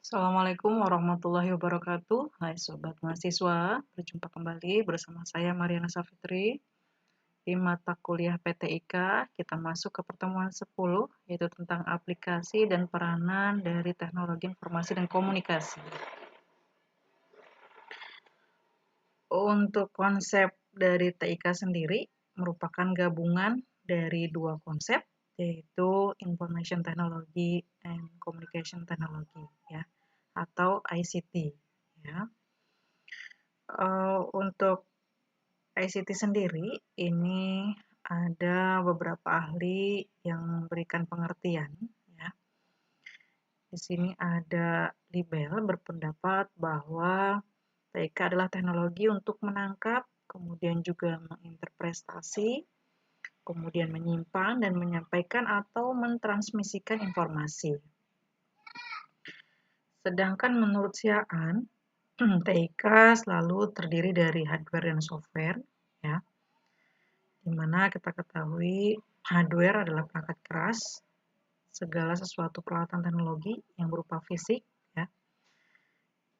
Assalamualaikum warahmatullahi wabarakatuh. Hai Sobat Mahasiswa, berjumpa kembali bersama saya Mariana Safitri di mata kuliah PTIK. Kita masuk ke pertemuan 10, yaitu tentang aplikasi dan peranan dari teknologi informasi dan komunikasi. Untuk konsep dari TIK sendiri merupakan gabungan dari dua konsep, yaitu Information Technology and Communication Technology, ya, atau ICT, ya. Untuk ICT sendiri ini ada beberapa ahli yang memberikan pengertian, ya. Di sini ada Libel berpendapat bahwa TIK adalah teknologi untuk menangkap, kemudian juga menginterpretasi, kemudian menyimpan dan menyampaikan atau mentransmisikan informasi. Sedangkan menurut Siaan, TIK selalu terdiri dari hardware dan software, ya, di mana kita ketahui hardware adalah perangkat keras, segala sesuatu peralatan teknologi yang berupa fisik, ya.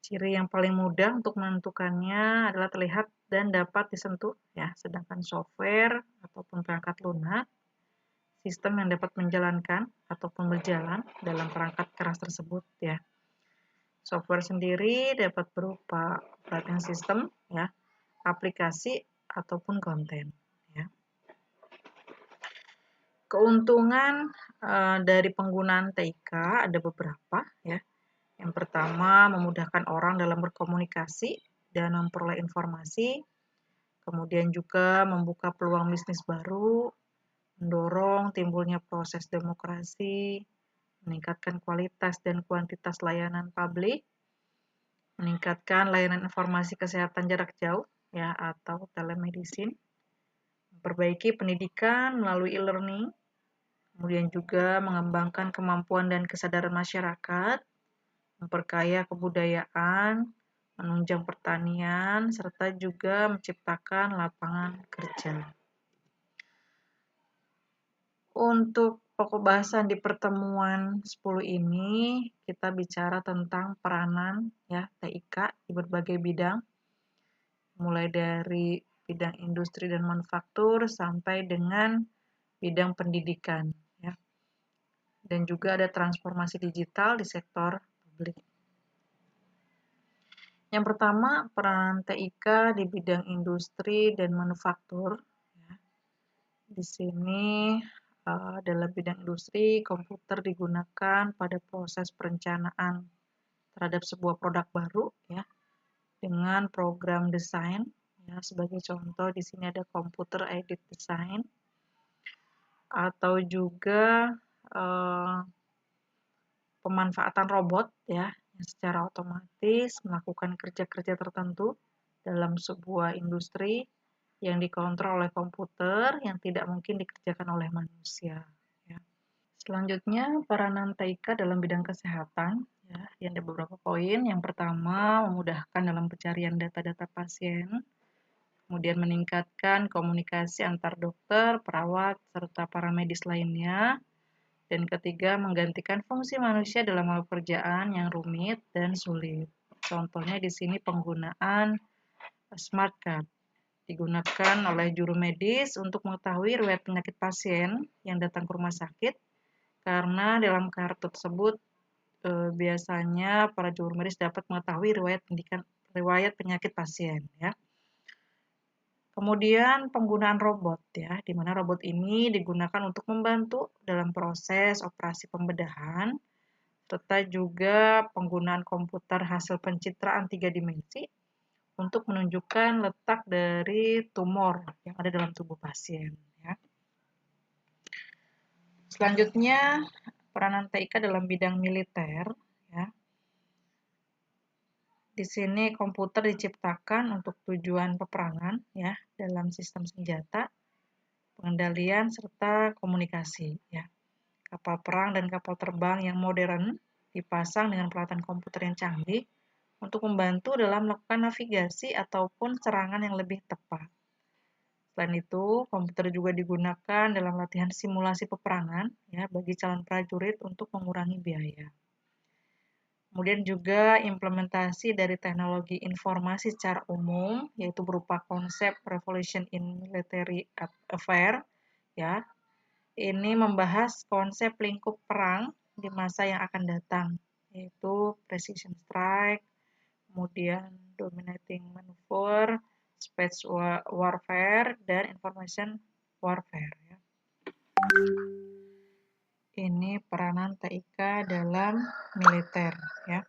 Ciri yang paling mudah untuk menentukannya adalah terlihat dan dapat disentuh, ya. Sedangkan software ataupun perangkat lunak, sistem yang dapat menjalankan ataupun berjalan dalam perangkat keras tersebut, ya. Software sendiri dapat berupa operating system, ya, aplikasi ataupun konten, ya. Keuntungan dari penggunaan TIK ada beberapa, ya. Yang pertama, memudahkan orang dalam berkomunikasi dan memperoleh informasi. Kemudian juga membuka peluang bisnis baru, mendorong timbulnya proses demokrasi, meningkatkan kualitas dan kuantitas layanan publik, meningkatkan layanan informasi kesehatan jarak jauh, ya, atau telemedicine, memperbaiki pendidikan melalui e-learning, kemudian juga mengembangkan kemampuan dan kesadaran masyarakat, memperkaya kebudayaan, menunjang pertanian, serta juga menciptakan lapangan kerja. Untuk pokok bahasan di pertemuan 10 ini, kita bicara tentang peranan, ya, TIK di berbagai bidang, mulai dari bidang industri dan manufaktur sampai dengan bidang pendidikan, ya. Dan juga ada transformasi digital di sektor publik. Yang pertama, peran TIK di bidang industri dan manufaktur, ya. Di sini dalam bidang industri, komputer digunakan pada proses perencanaan terhadap sebuah produk baru, ya, dengan program desain, ya. Sebagai contoh di sini ada computer aided design, atau juga pemanfaatan robot, ya, yang secara otomatis melakukan kerja-kerja tertentu dalam sebuah industri yang dikontrol oleh komputer yang tidak mungkin dikerjakan oleh manusia, ya. Selanjutnya, peranan TIK dalam bidang kesehatan, ya, yang ada beberapa poin. Yang pertama, memudahkan dalam pencarian data-data pasien, kemudian meningkatkan komunikasi antar dokter, perawat, serta para medis lainnya. Dan ketiga, menggantikan fungsi manusia dalam hal pekerjaan yang rumit dan sulit. Contohnya di sini penggunaan smart card. Digunakan oleh juru medis untuk mengetahui riwayat penyakit pasien yang datang ke rumah sakit, karena dalam kartu tersebut biasanya para juru medis dapat mengetahui riwayat penyakit pasien, ya. Kemudian penggunaan robot, ya, di mana robot ini digunakan untuk membantu dalam proses operasi pembedahan, serta juga penggunaan komputer hasil pencitraan 3 dimensi untuk menunjukkan letak dari tumor yang ada dalam tubuh pasien, ya. Selanjutnya, peranan TIK dalam bidang militer, ya. Di sini komputer diciptakan untuk tujuan peperangan, ya, dalam sistem senjata, pengendalian serta komunikasi, ya. Kapal perang dan kapal terbang yang modern dipasang dengan peralatan komputer yang canggih untuk membantu dalam melakukan navigasi ataupun serangan yang lebih tepat. Selain itu, komputer juga digunakan dalam latihan simulasi peperangan, ya, bagi calon prajurit untuk mengurangi biaya. Kemudian juga implementasi dari teknologi informasi secara umum, yaitu berupa konsep Revolution in Military Affair, ya. Ini membahas konsep lingkup perang di masa yang akan datang, yaitu precision strike, kemudian dominating maneuver, space warfare, dan information warfare. Ya. Ini peranan TIK dalam militer, ya.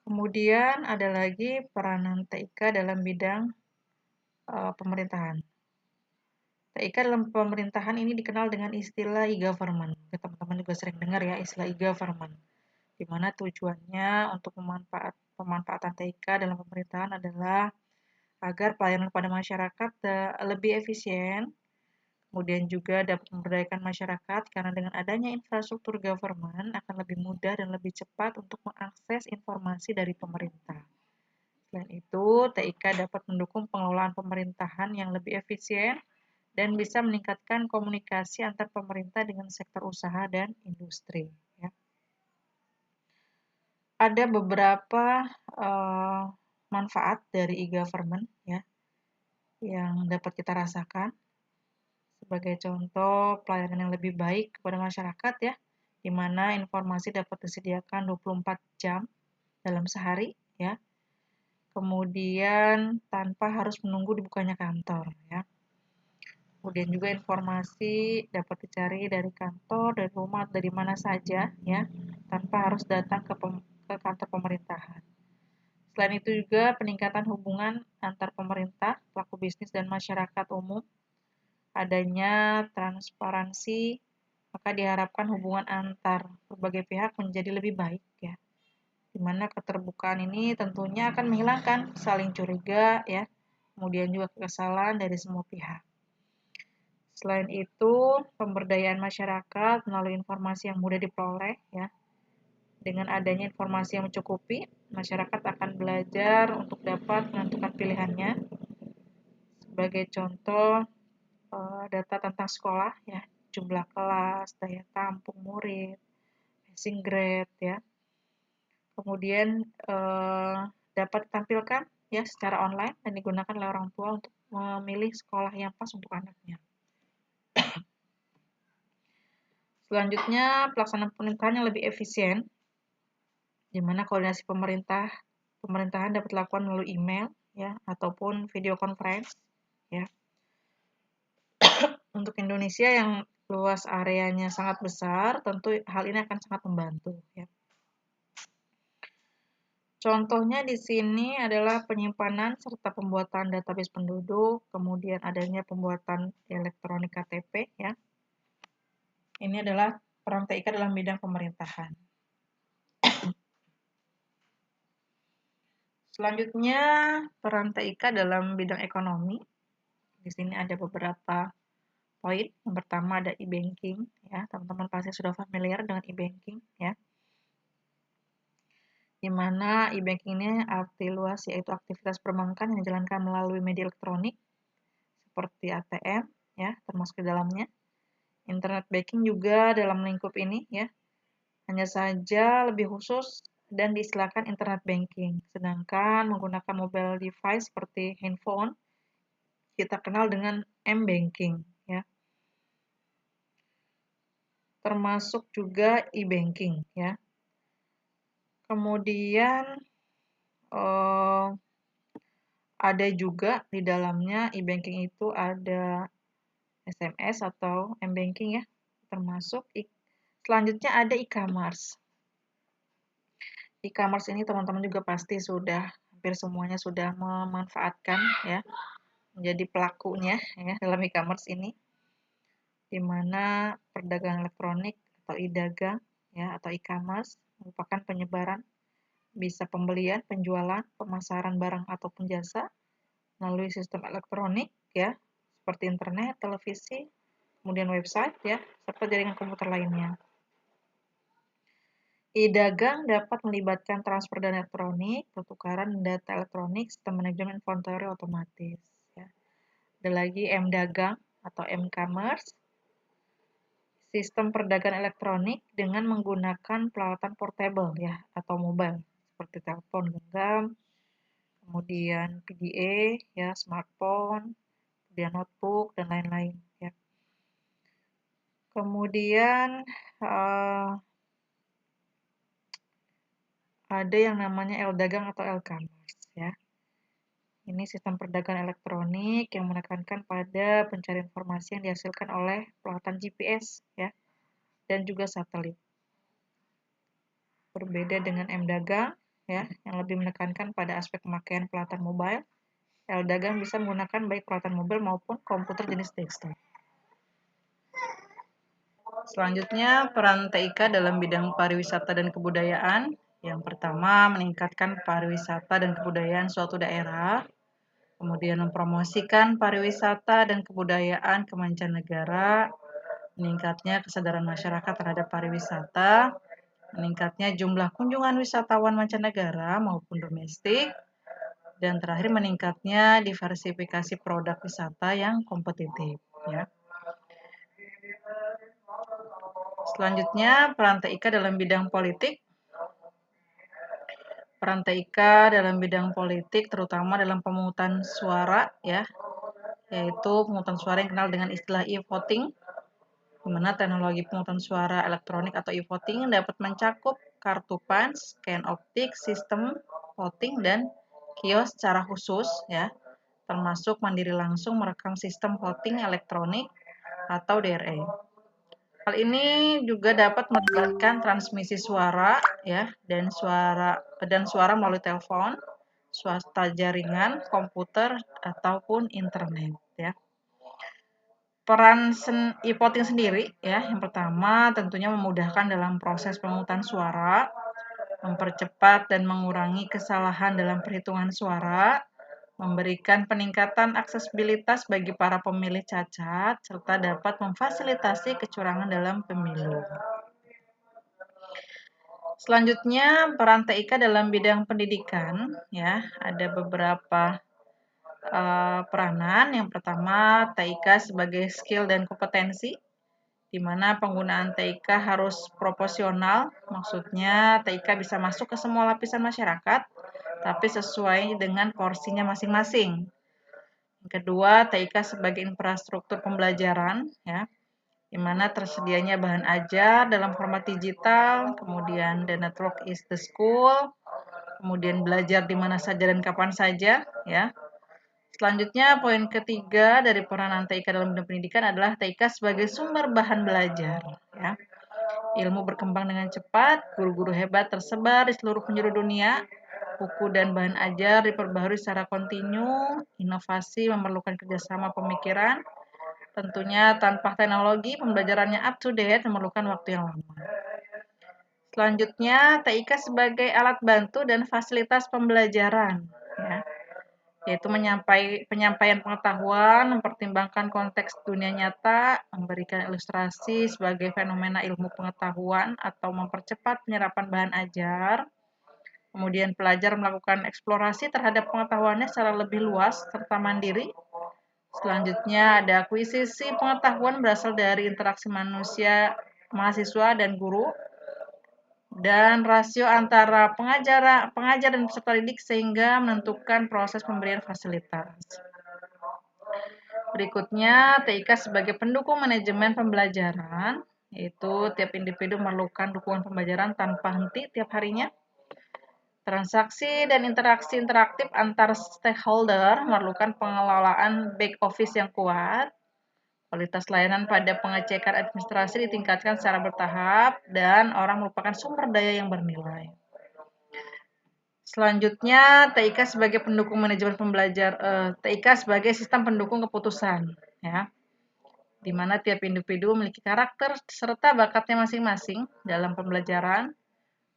Kemudian ada lagi peranan TIK dalam bidang pemerintahan. TIK dalam pemerintahan ini dikenal dengan istilah e-government. Teman-teman juga sering dengar ya istilah e-government, di mana tujuannya untuk pemanfaatan TIK dalam pemerintahan adalah agar pelayanan kepada masyarakat lebih efisien, kemudian juga dapat memberdayakan masyarakat karena dengan adanya infrastruktur government akan lebih mudah dan lebih cepat untuk mengakses informasi dari pemerintah. Selain itu, TIK dapat mendukung pengelolaan pemerintahan yang lebih efisien dan bisa meningkatkan komunikasi antar pemerintah dengan sektor usaha dan industri. Ya. Ada beberapa manfaat dari e-government ya, yang dapat kita rasakan. Sebagai contoh, pelayanan yang lebih baik kepada masyarakat ya, di mana informasi dapat disediakan 24 jam dalam sehari ya. Kemudian tanpa harus menunggu dibukanya kantor ya. Kemudian juga informasi dapat dicari dari kantor, dari rumah, dari mana saja ya, tanpa harus datang ke kantor pemerintahan. Selain itu juga peningkatan hubungan antar pemerintah, pelaku bisnis dan masyarakat umum, adanya transparansi, maka diharapkan hubungan antar berbagai pihak menjadi lebih baik ya. Di mana keterbukaan ini tentunya akan menghilangkan saling curiga ya, kemudian juga kekesalan dari semua pihak. Selain itu, pemberdayaan masyarakat melalui informasi yang mudah diperoleh ya. Dengan adanya informasi yang mencukupi, masyarakat akan belajar untuk dapat menentukan pilihannya. Sebagai contoh, data tentang sekolah ya, jumlah kelas, daya tampung murid, passing grade ya. Kemudian dapat ditampilkan ya secara online dan digunakan oleh orang tua untuk memilih sekolah yang pas untuk anaknya. Selanjutnya, pelaksanaan pemerintahan yang lebih efisien, di mana koordinasi pemerintahan dapat dilakukan melalui email ya ataupun video conference ya. Untuk Indonesia yang luas areanya sangat besar, tentu hal ini akan sangat membantu ya. Contohnya di sini adalah penyimpanan serta pembuatan database penduduk, kemudian adanya pembuatan elektronik KTP ya. Ini adalah peran TIK dalam bidang pemerintahan. Selanjutnya, peran TIK dalam bidang ekonomi. Di sini ada beberapa poin. Yang pertama ada e-banking ya. Teman-teman pasti sudah familiar dengan e-banking ya. Di mana e-banking ini arti luas yaitu aktivitas perbankan yang dijalankan melalui media elektronik seperti ATM ya, termasuk di dalamnya. Internet banking juga dalam lingkup ini ya. Hanya saja lebih khusus dan diistilahkan internet banking. Sedangkan menggunakan mobile device seperti handphone, kita kenal dengan m-banking ya. Termasuk juga e-banking ya. Kemudian ada juga di dalamnya e-banking itu ada SMS atau m-banking ya, termasuk selanjutnya ada e-commerce. E-commerce ini teman-teman juga pasti sudah hampir semuanya sudah memanfaatkan ya, menjadi pelakunya ya dalam e-commerce ini, di mana perdagangan elektronik atau e-dagang ya atau e-commerce merupakan penyebaran bisa pembelian, penjualan, pemasaran barang ataupun jasa melalui sistem elektronik ya, seperti internet, televisi, kemudian website ya, serta jaringan komputer lainnya. E-dagang dapat melibatkan transfer dana elektronik, pertukaran data elektronik, sistem manajemen inventory otomatis. Ya. Ada lagi M-dagang atau M-commerce. sistem perdagangan elektronik dengan menggunakan peralatan portable ya atau mobile seperti telepon genggam, kemudian PDA ya, smartphone, kemudian notebook dan lain-lain ya. Kemudian ada yang namanya e-dagang atau e-commerce ya. Ini sistem perdagangan elektronik yang menekankan pada pencarian informasi yang dihasilkan oleh peralatan GPS ya dan juga satelit. Berbeda dengan M-dagang ya yang lebih menekankan pada aspek pemakaian peralatan mobile. L-dagang bisa menggunakan baik peralatan mobil maupun komputer jenis desktop. Selanjutnya, peran TIK dalam bidang pariwisata dan kebudayaan. Yang pertama, meningkatkan pariwisata dan kebudayaan suatu daerah. Kemudian mempromosikan pariwisata dan kebudayaan ke mancanegara. Meningkatnya kesadaran masyarakat terhadap pariwisata. Meningkatnya jumlah kunjungan wisatawan mancanegara maupun domestik. Dan terakhir, meningkatnya diversifikasi produk wisata yang kompetitif. Ya. Selanjutnya, peran TIK dalam bidang politik. Peran TIK dalam bidang politik terutama dalam pemungutan suara ya, yaitu pemungutan suara yang dikenal dengan istilah e-voting, di mana teknologi pemungutan suara elektronik atau e-voting dapat mencakup kartu PANS, scan optik, sistem voting, dan kios secara khusus ya, termasuk mandiri langsung merekam sistem voting elektronik atau DRE. Hal ini juga dapat melibatkan transmisi suara ya dan suara melalui telepon, swasta jaringan, komputer ataupun internet ya. Peran e-voting sendiri ya, yang pertama tentunya memudahkan dalam proses pemungutan suara, mempercepat dan mengurangi kesalahan dalam perhitungan suara, memberikan peningkatan aksesibilitas bagi para pemilih cacat, serta dapat memfasilitasi kecurangan dalam pemilu. Selanjutnya, peran TIK dalam bidang pendidikan, ya, ada beberapa peranan. Yang pertama, TIK sebagai skill dan kompetensi, di mana penggunaan TIK harus proporsional, maksudnya TIK bisa masuk ke semua lapisan masyarakat, tapi sesuai dengan porsinya masing-masing. Yang kedua, TIK sebagai infrastruktur pembelajaran, ya, di mana tersedianya bahan ajar dalam format digital, kemudian the network is the school, kemudian belajar di mana saja dan kapan saja, ya. Selanjutnya, poin ketiga dari peranan TIK dalam bidang pendidikan adalah TIK sebagai sumber bahan belajar, ya. Ilmu berkembang dengan cepat, guru-guru hebat tersebar di seluruh penjuru dunia, buku dan bahan ajar diperbaharui secara kontinu, inovasi memerlukan kerjasama pemikiran, tentunya tanpa teknologi pembelajarannya up to date memerlukan waktu yang lama. Selanjutnya, TIK sebagai alat bantu dan fasilitas pembelajaran, ya, yaitu penyampaian pengetahuan, mempertimbangkan konteks dunia nyata, memberikan ilustrasi sebagai fenomena ilmu pengetahuan atau mempercepat penyerapan bahan ajar. Kemudian pelajar melakukan eksplorasi terhadap pengetahuannya secara lebih luas serta mandiri. Selanjutnya ada akuisisi pengetahuan berasal dari interaksi manusia, mahasiswa, dan guru. Dan rasio antara pengajar dan peserta didik sehingga menentukan proses pemberian fasilitas. Berikutnya, TIK sebagai pendukung manajemen pembelajaran, yaitu tiap individu memerlukan dukungan pembelajaran tanpa henti tiap harinya. Transaksi dan interaksi interaktif antar stakeholder memerlukan pengelolaan back office yang kuat. Kualitas layanan pada pengecekan administrasi ditingkatkan secara bertahap dan orang merupakan sumber daya yang bernilai. Selanjutnya, TIK sebagai pendukung manajemen TIK sebagai sistem pendukung keputusan, ya, di mana tiap individu memiliki karakter serta bakatnya masing-masing dalam pembelajaran.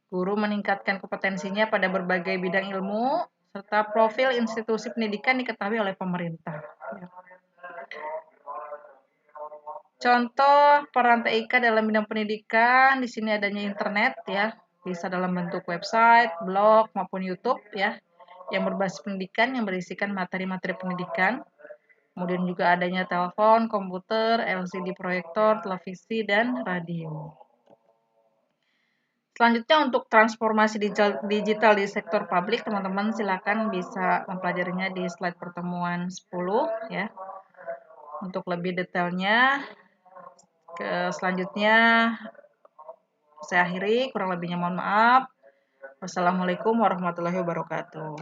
Guru meningkatkan kompetensinya pada berbagai bidang ilmu, serta profil institusi pendidikan diketahui oleh pemerintah. Contoh peran TIK dalam bidang pendidikan, di sini adanya internet, ya, bisa dalam bentuk website, blog, maupun YouTube, ya, yang berbasis pendidikan yang berisikan materi-materi pendidikan. Kemudian juga adanya telepon, komputer, LCD proyektor, televisi, dan radio. Selanjutnya untuk transformasi digital di sektor publik, teman-teman silakan bisa mempelajarinya di slide pertemuan 10 ya. Untuk lebih detailnya, selanjutnya saya akhiri, kurang lebihnya mohon maaf. Wassalamualaikum warahmatullahi wabarakatuh.